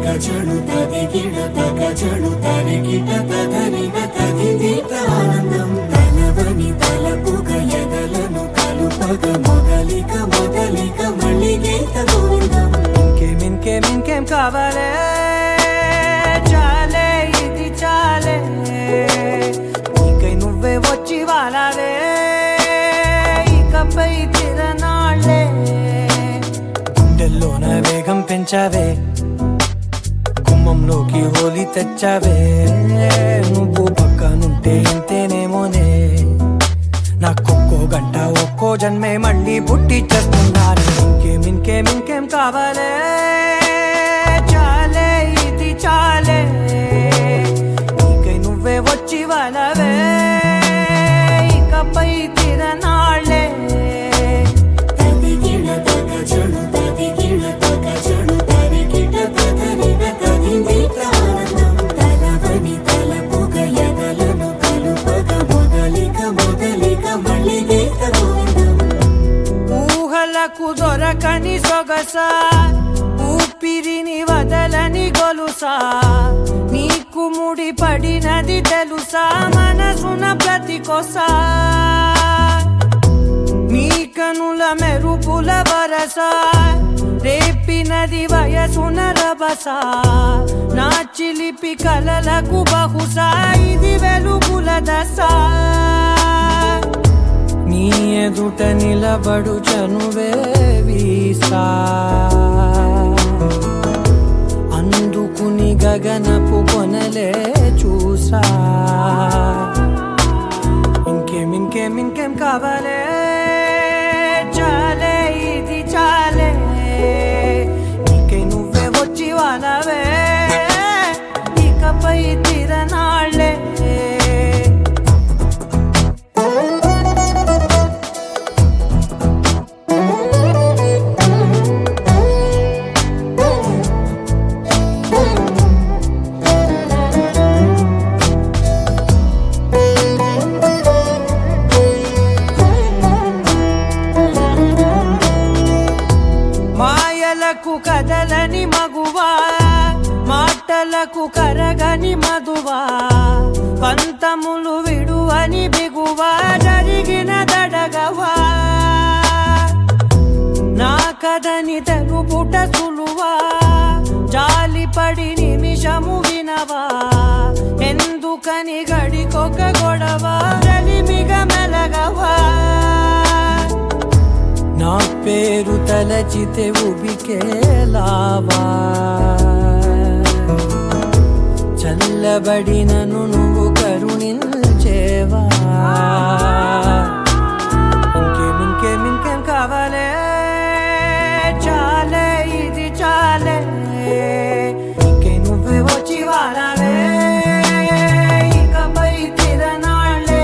తగజడు తదిగిడ తగజడు తరిగిట తదరిన తదిదీత ఆనందం తలవని తలపుగ ఎదలను కలుపగ మొదలిక మొదలిక మళ్ళీ గీత గోవిందం ఇంకేం కావాలే చాలే ఇది చాలే నీకై నువ్వే వచ్చి వాలాలే ఇకపై తిరనాళ్ళే గుండెల్లోన వేగం పెంచావే గుమ్మంలోకి హోలీ తెచ్చావే నువ్వు పక్కనుంటే ఇంతేనేమోనే నాకొక్కో గంట ఒక్కో జన్మే మళ్ళీ పుట్టి చేస్తున్నారు ఇంకేం కావాలే చాలే ఇది చాలే నీకై నువ్వే వచ్చి వాలవే ఇకపై తిరనాళ్ళే తదిగిడ తగజడు తదిగిడ తగజడు తరిగిట తదరిన తదిదీత ఆనందం తలవని తలపుగ ఎదలను కలుపగ మొదలిక మొదలిక మళ్ళీ గీత గోవిందం ఊహలకు దొరకని సొగసా ఊపిరిని వదలని గొలుసా నీకు ముడి పడినది తెలుసా మనసున ప్రతి కొసా నీ కనుల మెరుపుల వరస రేపినది వయసున రభస నా చిలిపి కలలకు బహుశా ఇది వెలుగుల దశ నీ ఎదుట నిలబడు చనువే వీసా అందుకుని గగనపు కొనలే చూసా ఇంకేం కావాలే చాలే ఇది చాలే నీకై నువ్వే వచ్చి వాలవే ఇకపై తిరనాళ్ళే మాయలకు కదలని మగువా మాటలకు కరగని మధువా పంతములు విడువని బిగువా జరిగిన దడగవా నా కదని తెలుపుట సులువా జాలిపడి నిమిషము వినవా ఎందుకని గడికొక గొడవ రలిమిగ మెలగవా నా పేరు తలచితే ఉబికేలావా చల్లబడినను నువ్వు కరుణించేవా ఇంకేం కావాలే చాలే ఇది చాలే నీకై నువ్వే వచ్చి వాలవే ఇకపై తిరనాళ్ళే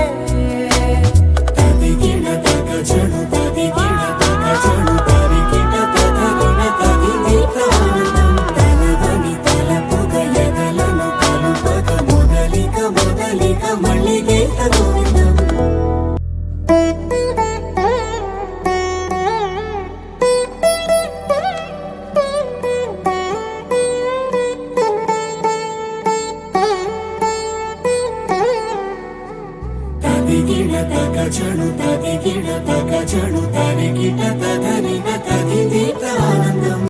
తదిగిడ తగజడు తదిగిడ తగజడు తరిగిట తదరిన తదిదీత ఆనందం తలవని తలపుగ ఎదలను కలుపగ మొదలిక మొదలిక మళ్ళీ గీత గోవిందం తదిగిడ తగజడు తదిగిడ తగజడు తరిగిట తదరిన తదిదీత